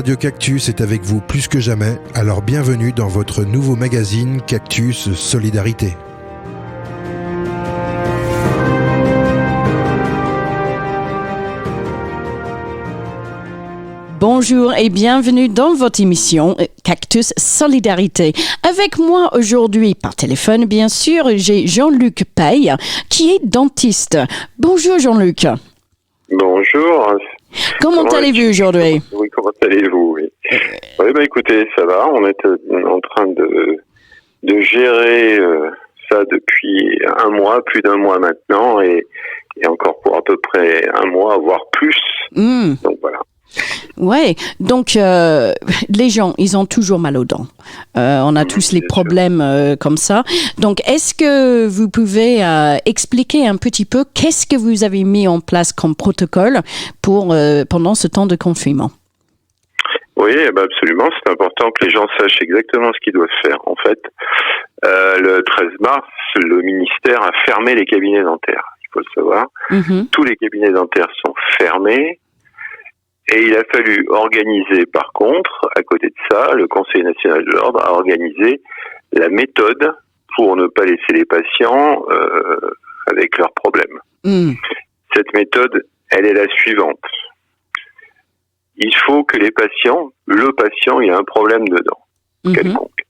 Radio Cactus est avec vous plus que jamais, alors bienvenue dans votre nouveau magazine Cactus Solidarité. Bonjour et bienvenue dans votre émission Cactus Solidarité. Avec moi aujourd'hui, par téléphone bien sûr, j'ai Jean-Luc Paye qui est dentiste. Bonjour Jean-Luc. Bonjour. Comment allez-vous aujourd'hui? Oui, comment allez-vous? Oui, écoutez, ça va. On est en train de gérer ça depuis un mois, plus d'un mois maintenant, et encore pour à peu près un mois, voire plus. Donc voilà. Ouais, donc les gens, ils ont toujours mal aux dents. On a tous les problèmes comme ça. Donc, est-ce que vous pouvez expliquer un petit peu qu'est-ce que vous avez mis en place comme protocole pour pendant ce temps de confinement? Oui, absolument. C'est important que les gens sachent exactement ce qu'ils doivent faire. En fait, le 13 mars, le ministère a fermé les cabinets dentaires. Il faut le savoir. Tous les cabinets dentaires sont fermés. Et il a fallu organiser, par contre, à côté de ça, le Conseil national de l'ordre a organisé la méthode pour ne pas laisser les patients avec leurs problèmes. Cette méthode, elle est la suivante. Il faut que le patient, il a un problème de dents, quelconque.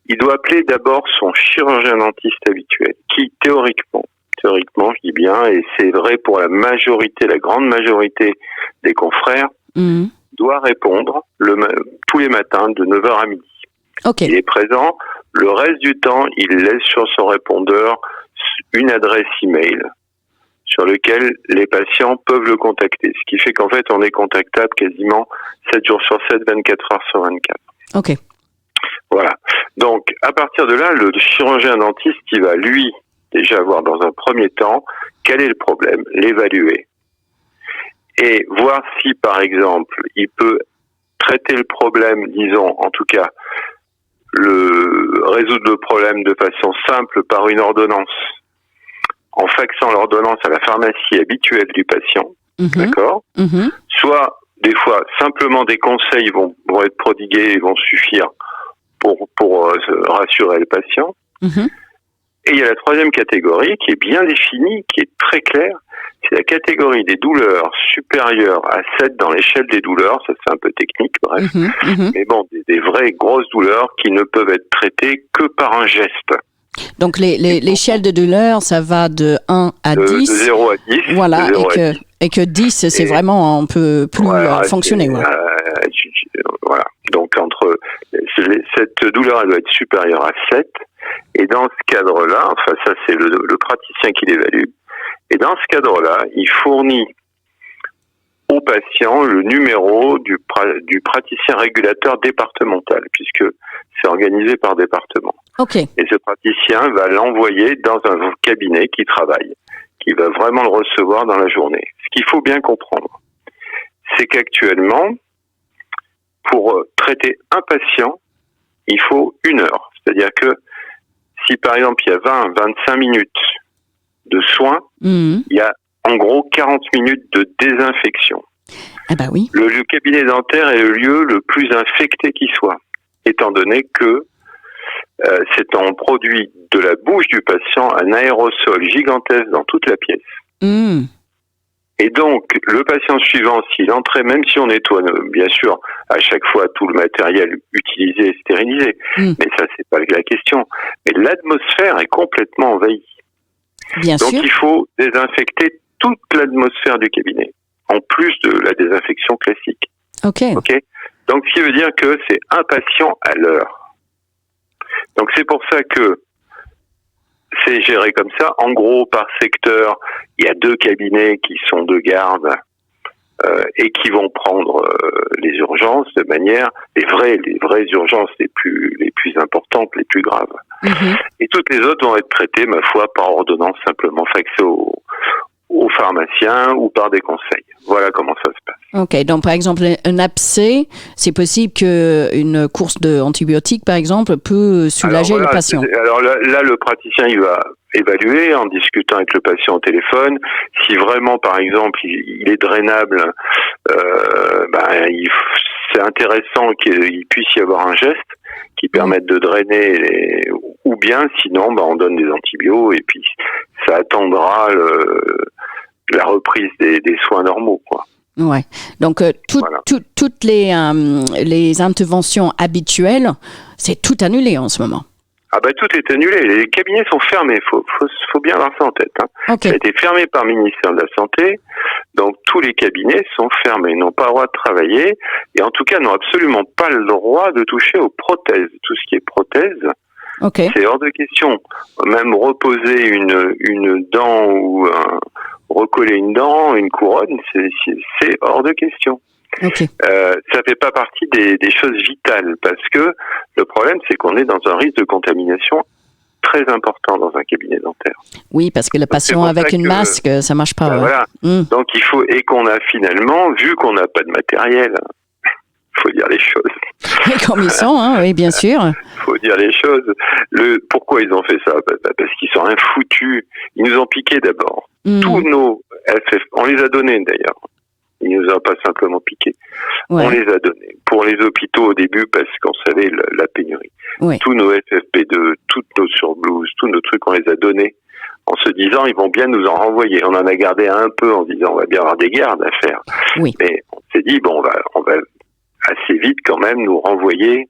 Il doit appeler d'abord son chirurgien dentiste habituel, qui, théoriquement, je dis bien, et c'est vrai pour la grande majorité des confrères, doit répondre tous les matins de 9h à midi. Il est présent. Le reste du temps, il laisse sur son répondeur une adresse email sur laquelle les patients peuvent le contacter. Ce qui fait qu'en fait, on est contactable quasiment 7 jours sur 7, 24 heures sur 24. Ok. Voilà. Donc, à partir de là, le chirurgien dentiste, il va, lui, déjà voir dans un premier temps quel est le problème, l'évaluer et voir si, par exemple, il peut traiter le problème, disons, en tout cas, résoudre le problème de façon simple par une ordonnance, en faxant l'ordonnance à la pharmacie habituelle du patient, d'accord? Soit, des fois, simplement des conseils vont être prodigués et vont suffire pour rassurer le patient. Et il y a la troisième catégorie qui est bien définie, qui est très claire. C'est la catégorie des douleurs supérieures à 7 dans l'échelle des douleurs. Ça, c'est un peu technique, bref. Mais bon, des vraies grosses douleurs qui ne peuvent être traitées que par un geste. Donc, l'échelle de douleur, ça va de 1 à 10. De 0 à 10. Voilà, et que 10, c'est vraiment, on peut plus fonctionner. Voilà. Donc, cette douleur, elle doit être supérieure à 7. Et dans ce cadre-là, enfin ça c'est le praticien qui l'évalue, et dans ce cadre-là, il fournit au patient le numéro du praticien régulateur départemental, puisque c'est organisé par département. Et ce praticien va l'envoyer dans un cabinet qui travaille, qui va vraiment le recevoir dans la journée. Ce qu'il faut bien comprendre, c'est qu'actuellement, pour traiter un patient, il faut 1 heure. C'est-à-dire que si par exemple il y a 20-25 minutes de soins, il y a en gros 40 minutes de désinfection. Le cabinet dentaire est le lieu le plus infecté qui soit, étant donné que on produit de la bouche du patient un aérosol gigantesque dans toute la pièce. Et donc, le patient suivant, s'il entrait, même si on nettoie, bien sûr, à chaque fois tout le matériel utilisé et stérilisé, mais ça, c'est pas la question. Mais l'atmosphère est complètement envahie. Donc, il faut désinfecter toute l'atmosphère du cabinet, en plus de la désinfection classique. Donc, ce qui veut dire que c'est un patient à l'heure. Donc, c'est pour ça que c'est géré comme ça. En gros, par secteur, il y a 2 cabinets qui sont de garde et qui vont prendre les urgences de manière les vraies urgences les plus importantes, les plus graves. Et toutes les autres vont être traitées, ma foi, par ordonnance simplement faxée aux pharmaciens ou par des conseils. Voilà comment ça se passe. Donc par exemple, un abcès, c'est possible qu'une course d'antibiotiques, par exemple, peut soulager le patient. Alors là, le praticien, il va évaluer en discutant avec le patient au téléphone. Si vraiment, par exemple, il est drainable, c'est intéressant qu'il puisse y avoir un geste qui permette de drainer, ou bien sinon on donne des antibiotiques et puis ça attendra la reprise des soins normaux, quoi. Ouais. Donc Voilà. toutes les interventions habituelles, c'est tout annulé en ce moment. Ah bah tout est annulé, les cabinets sont fermés, faut bien avoir ça en tête, hein. Ok. Ça a été fermé par le ministère de la Santé, donc tous les cabinets sont fermés, n'ont pas le droit de travailler, et en tout cas n'ont absolument pas le droit de toucher aux prothèses. Tout ce qui est prothèse, Ok. c'est hors de question. Même reposer une dent ou recoller une dent, une couronne, c'est hors de question. Ok. Ça fait pas partie des choses vitales, parce que le problème, c'est qu'on est dans un risque de contamination très important dans un cabinet dentaire. Oui, parce que le patient pour avec ça une que- masque, ça marche pas. Ouais. Voilà. Mm. Donc il faut, et qu'on a finalement, vu qu'on n'a pas de matériel, faut dire les choses. Et comme ils sont, hein, oui, bien sûr. Faut dire les choses. Pourquoi ils ont fait ça? Parce qu'ils sont infoutus. Ils nous ont piqué d'abord. Mm. Tous nos FF, on les a donnés d'ailleurs. Ils nous ont pas simplement piqué. Ouais. On les a donnés. Pour les hôpitaux au début, parce qu'on savait la pénurie. Ouais. Tous nos FFP2, toutes nos surblouses, tous nos trucs, on les a donnés en se disant, ils vont bien nous en renvoyer. On en a gardé un peu en disant, on va bien avoir des gardes à faire. Oui. Mais on s'est dit, bon, on va assez vite quand même nous renvoyer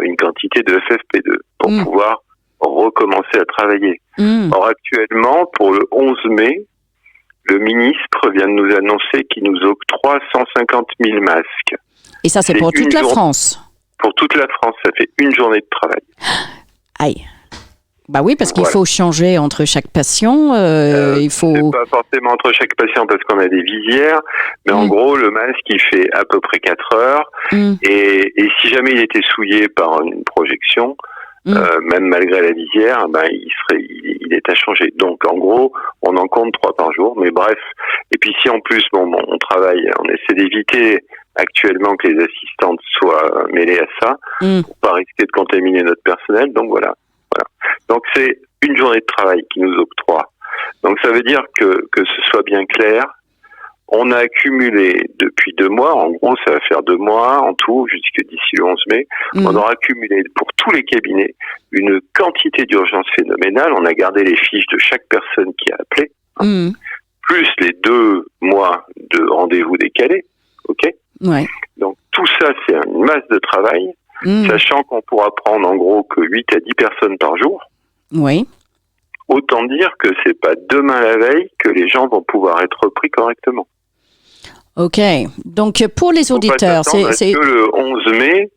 une quantité de FFP2 pour pouvoir recommencer à travailler. Or, actuellement, pour le 11 mai, le ministre vient de nous annoncer qu'il nous octroie 150 000 masques. Et ça, c'est pour une toute la journée. France. Pour toute la France, ça fait une journée de travail. Aïe. Bah oui, parce qu'il Voilà. faut changer entre chaque patient. Il faut. C'est pas forcément entre chaque patient parce qu'on a des visières, mais en gros, le masque, il fait à peu près 4 heures. Et si jamais il était souillé par une projection, même malgré la visière, il est à changer. Donc, en gros, on en compte 3 par jour. Mais bref. Et puis, si en plus, on travaille, on essaie d'éviter actuellement que les assistantes soient mêlées à ça, pour pas risquer de contaminer notre personnel. Donc, voilà. Donc, c'est une journée de travail qui nous octroie. Donc, ça veut dire que ce soit bien clair. On a accumulé depuis 2 mois, en gros, ça va faire 2 mois en tout, jusque d'ici le 11 mai, on aura accumulé pour tous les cabinets une quantité d'urgence phénoménale. On a gardé les fiches de chaque personne qui a appelé, plus les 2 mois de rendez-vous décalés, ok? Ouais. Donc, tout ça, c'est une masse de travail, sachant qu'on pourra prendre en gros que 8 à 10 personnes par jour. Oui. Autant dire que c'est pas demain la veille que les gens vont pouvoir être repris correctement. Ok. Donc, pour les Faut pas auditeurs, s'attendre à ce que le 11 mai,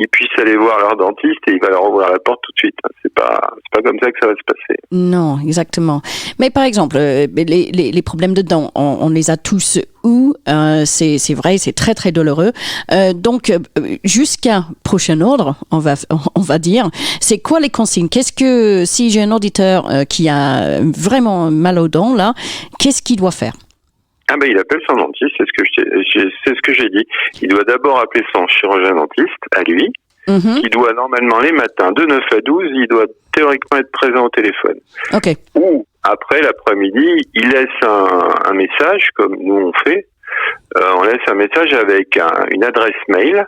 ils puissent aller voir leur dentiste et il va leur ouvrir la porte tout de suite. C'est pas comme ça que ça va se passer. Non, exactement. Mais par exemple, les problèmes de dents, on les a tous eu. C'est vrai, c'est très très douloureux. Donc, jusqu'à prochain ordre, on va dire, c'est quoi les consignes? Qu'est-ce que, si j'ai un auditeur qui a vraiment mal aux dents, là, qu'est-ce qu'il doit faire? Il appelle son dentiste, c'est ce que j'ai dit. Il doit d'abord appeler son chirurgien dentiste, à lui, qui doit normalement les matins, de 9 à 12, il doit théoriquement être présent au téléphone. Ok. Ou, après l'après-midi, il laisse un message, comme nous on fait, on laisse un message avec une adresse mail,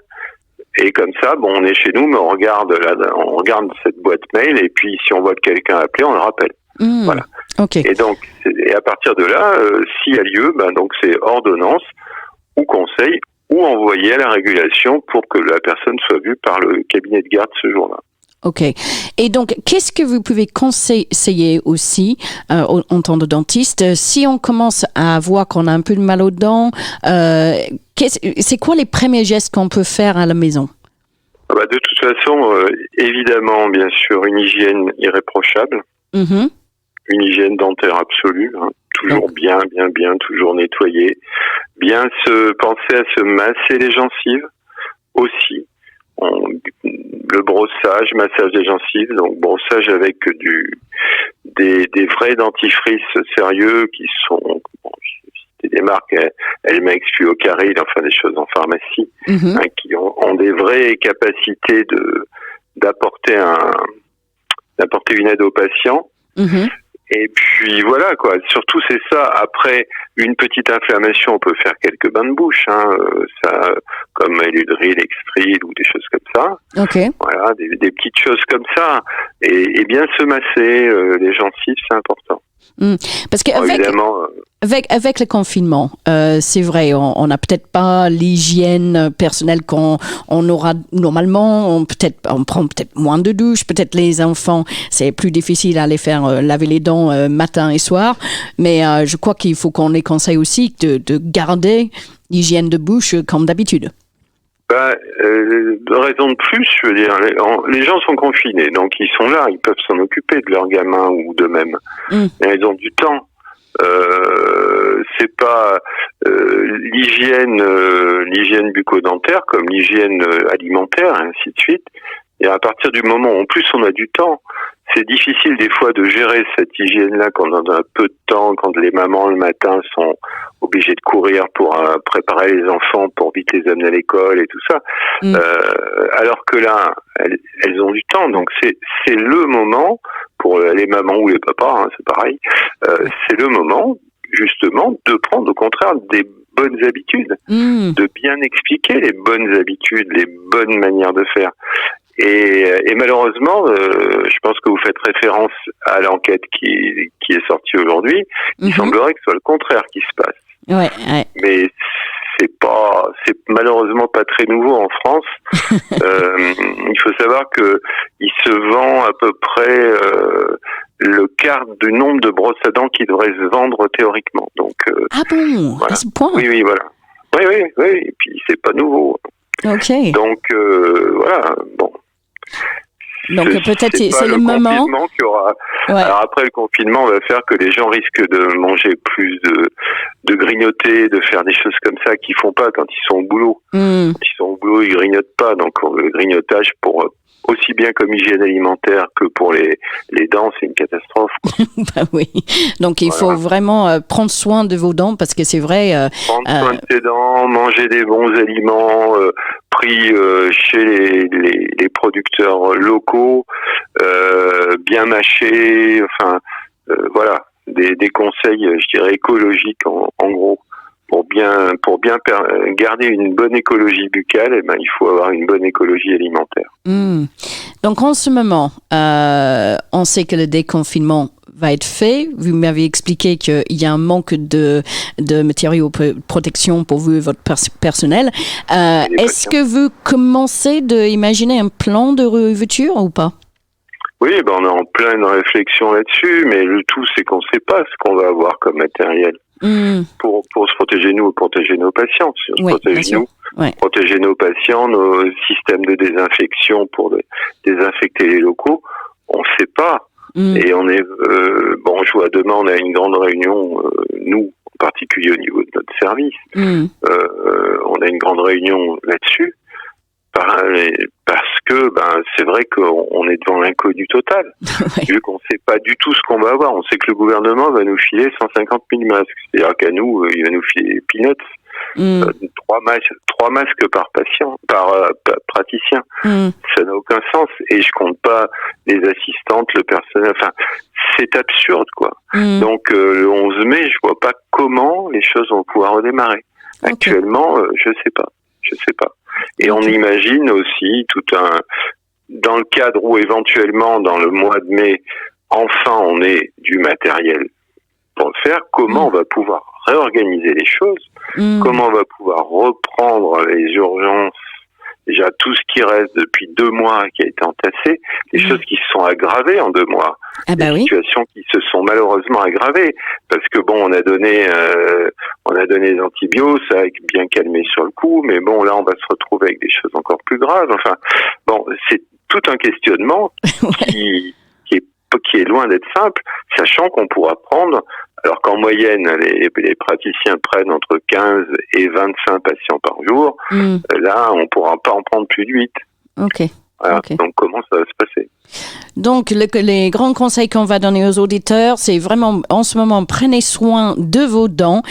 et comme ça, on est chez nous, mais on regarde cette boîte mail, et puis si on voit que quelqu'un a appelé, on le rappelle. Voilà. Okay. Et donc, à partir de là, s'il y a lieu, donc c'est ordonnance ou conseil ou envoyé à la régulation pour que la personne soit vue par le cabinet de garde ce jour-là. Ok. Et donc, qu'est-ce que vous pouvez conseiller aussi en tant que dentiste si on commence à voir qu'on a un peu de mal aux dents? C'est quoi les premiers gestes qu'on peut faire à la maison? De toute façon, évidemment, bien sûr, une hygiène irréprochable. Une hygiène dentaire absolue, toujours bien, toujours nettoyer, bien penser à se masser les gencives aussi, le brossage, massage des gencives, donc brossage avec des vrais dentifrices sérieux qui sont des marques Elmex, Fluocaril, enfin des choses en pharmacie, qui ont des vraies capacités d'apporter une aide aux patients. Et puis voilà quoi. Surtout c'est ça. Après une petite inflammation, on peut faire quelques bains de bouche, ça, comme Eludril, Extril ou des choses comme ça. Ok. Voilà, des petites choses comme ça. Et bien se masser les gencives, c'est important. Parce qu'avec évidemment. Avec le confinement, c'est vrai, on n'a peut-être pas l'hygiène personnelle qu'on aura normalement. On prend peut-être moins de douches. Peut-être les enfants, c'est plus difficile à les faire laver les dents matin et soir. Mais je crois qu'il faut qu'on les conseille aussi de garder l'hygiène de bouche comme d'habitude. De raison de plus, je veux dire, les gens sont confinés, donc ils sont là, ils peuvent s'en occuper de leurs gamins ou d'eux-mêmes. Ils ont du temps. C'est pas l'hygiène bucco-dentaire comme l'hygiène alimentaire, et ainsi de suite. Et à partir du moment où en plus on a du temps, c'est difficile des fois de gérer cette hygiène-là quand on a un peu de temps, quand les mamans le matin sont obligées de courir pour préparer les enfants pour vite les amener à l'école et tout ça. Alors que là, elles ont du temps, donc c'est le moment pour les mamans ou les papas, c'est pareil. C'est le moment justement de prendre au contraire des bonnes habitudes, de bien expliquer les bonnes habitudes, les bonnes manières de faire. Et malheureusement, je pense que vous faites référence à l'enquête qui est sortie aujourd'hui. Il semblerait que ce soit le contraire qui se passe. Ouais. Mais c'est malheureusement pas très nouveau en France. Il faut savoir que il se vend à peu près le quart du nombre de brosses à dents qui devrait se vendre théoriquement. Donc ah bon, voilà. À ce point. Oui, voilà. Oui. Et puis c'est pas nouveau. Ok. Donc voilà. Bon. Donc peut-être c'est le moment. Qui aura... Ouais. Alors après le confinement va faire que les gens risquent de manger plus, de grignoter, de faire des choses comme ça qu'ils font pas quand ils sont au boulot. Quand ils sont au boulot, ils grignotent pas. Donc le grignotage pour aussi bien comme hygiène alimentaire que pour les dents, c'est une catastrophe, quoi. Bah oui. Donc il faut vraiment prendre soin de vos dents parce que c'est vrai. Prendre soin de ses dents, manger des bons aliments pris chez les producteurs locaux, bien mâchés, enfin voilà, des conseils, je dirais écologiques en gros. Pour bien garder une bonne écologie buccale, il faut avoir une bonne écologie alimentaire. Donc en ce moment, on sait que le déconfinement va être fait. Vous m'avez expliqué qu'il y a un manque de matériaux de protection pour vous et votre personnel. Est-ce que vous commencez d'imaginer un plan de réouverture ou pas? Oui, on est en pleine réflexion là-dessus, mais le tout, c'est qu'on ne sait pas ce qu'on va avoir comme matériel. Pour se protéger nous, protéger nos patients. Si on se protège nous, protéger nos patients, nos systèmes de désinfection pour désinfecter les locaux, on ne sait pas. Et on est je vois demain on a une grande réunion, nous en particulier au niveau de notre service, on a une grande réunion là-dessus. Parce que c'est vrai qu'on est devant l'inconnu total, vu qu'on ne sait pas du tout ce qu'on va avoir. On sait que le gouvernement va nous filer 150 000 masques, c'est-à-dire qu'à nous, il va nous filer des peanuts, 3 masques par patient, par praticien. Ça n'a aucun sens, et je compte pas les assistantes, le personnel. Enfin, c'est absurde, quoi. Donc le 11 mai, je vois pas comment les choses vont pouvoir redémarrer. Actuellement, je sais pas. Et on imagine aussi dans le cadre où éventuellement dans le mois de mai, enfin on ait du matériel pour le faire, comment on va pouvoir réorganiser les choses, comment on va pouvoir reprendre les urgences, déjà tout ce qui reste depuis 2 mois qui a été entassé, les choses qui se sont aggravées en 2 mois, situations qui se sont malheureusement aggravées, parce que on a donné les antibiotiques, ça a bien calmé sur le coup, mais là on va se retrouver avec des choses encore plus graves. Enfin, c'est tout un questionnement qui est loin d'être simple, sachant qu'on pourra prendre, alors qu'en moyenne les praticiens prennent entre 15 et 25 patients par jour, là on pourra pas en prendre plus de 8. Voilà. Donc comment ça va se passer? Donc les grands conseils qu'on va donner aux auditeurs, c'est vraiment en ce moment, prenez soin de vos dents,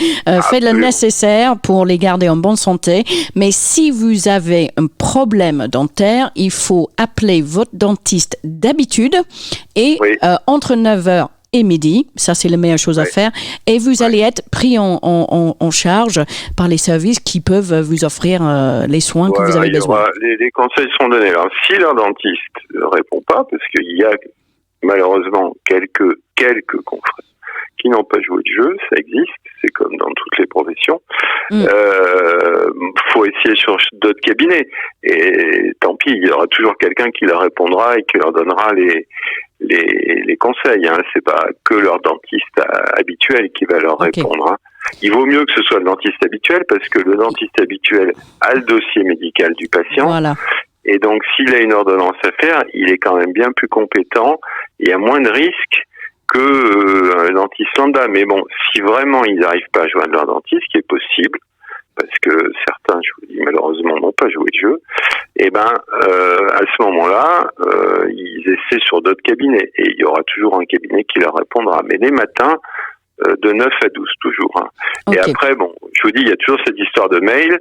faites le nécessaire pour les garder en bonne santé, mais si vous avez un problème dentaire, il faut appeler votre dentiste d'habitude et entre 9h et midi. Ça, c'est la meilleure chose à faire. Et vous allez être pris en charge par les services qui peuvent vous offrir les soins que vous avez besoin. Les conseils sont donnés. Alors, si leur dentiste ne répond pas, parce qu'il y a malheureusement quelques confrères qui n'ont pas joué de jeu, ça existe, c'est comme dans toutes les professions. Faut essayer sur d'autres cabinets. Et tant pis, il y aura toujours quelqu'un qui leur répondra et qui leur donnera les conseils. Hein. C'est pas que leur dentiste habituel qui va leur répondre. Hein. Il vaut mieux que ce soit le dentiste habituel parce que le dentiste habituel a le dossier médical du patient. Voilà. Et donc, s'il a une ordonnance à faire, il est quand même bien plus compétent. Il y a moins de risques que un dentiste lambda. Mais bon, si vraiment ils n'arrivent pas à joindre leur dentiste, ce qui est possible, parce que certains, je vous dis, malheureusement, n'ont pas joué de jeu, et à ce moment-là, ils essaient sur d'autres cabinets. Et il y aura toujours un cabinet qui leur répondra. Mais les matins, de 9 à 12 toujours. Hein. Okay. Et après, bon, je vous dis, il y a toujours cette histoire de mail,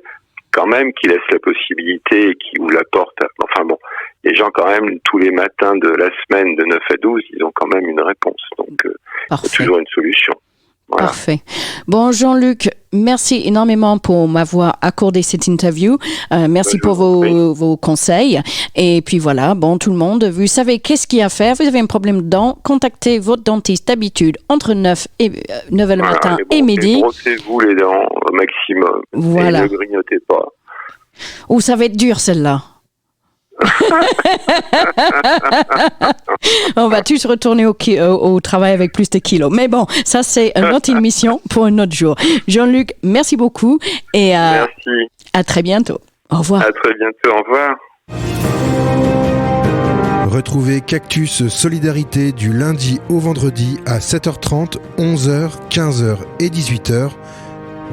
quand même, qui laisse la possibilité, qui ouvre la porte. Enfin bon, les gens quand même, tous les matins de la semaine, de 9 à 12, ils ont quand même une réponse. Donc, il y a toujours une solution. Voilà. Parfait. Bon, Jean-Luc, merci énormément pour m'avoir accordé cette interview. Merci pour vos conseils. Et puis voilà, bon, tout le monde, vous savez qu'est-ce qu'il y a à faire. Vous avez un problème de dents, contactez votre dentiste d'habitude entre 9 le matin et midi. Brossez-vous les dents au maximum. Voilà. Et ne grignotez pas. Oh, ça va être dur, celle-là. On va tous retourner au travail avec plus de kilos. Mais bon, ça c'est une autre émission pour un autre jour. Jean-Luc, merci beaucoup et merci. À très bientôt. Au revoir. À très bientôt, au revoir. Retrouvez Cactus Solidarité du lundi au vendredi à 7h30, 11h, 15h et 18h.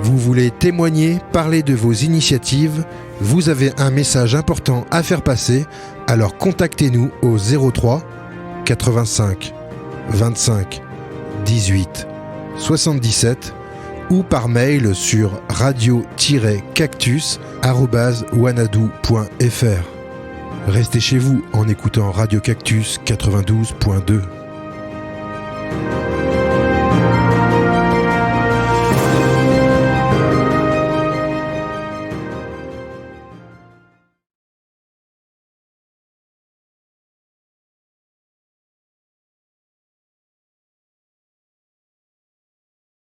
Vous voulez témoigner, parler de vos initiatives, vous avez un message important à faire passer, alors contactez-nous au 03 85 25 18 77 ou par mail sur radio-cactus@wanadoo.fr. Restez chez vous en écoutant Radio Cactus 92.2.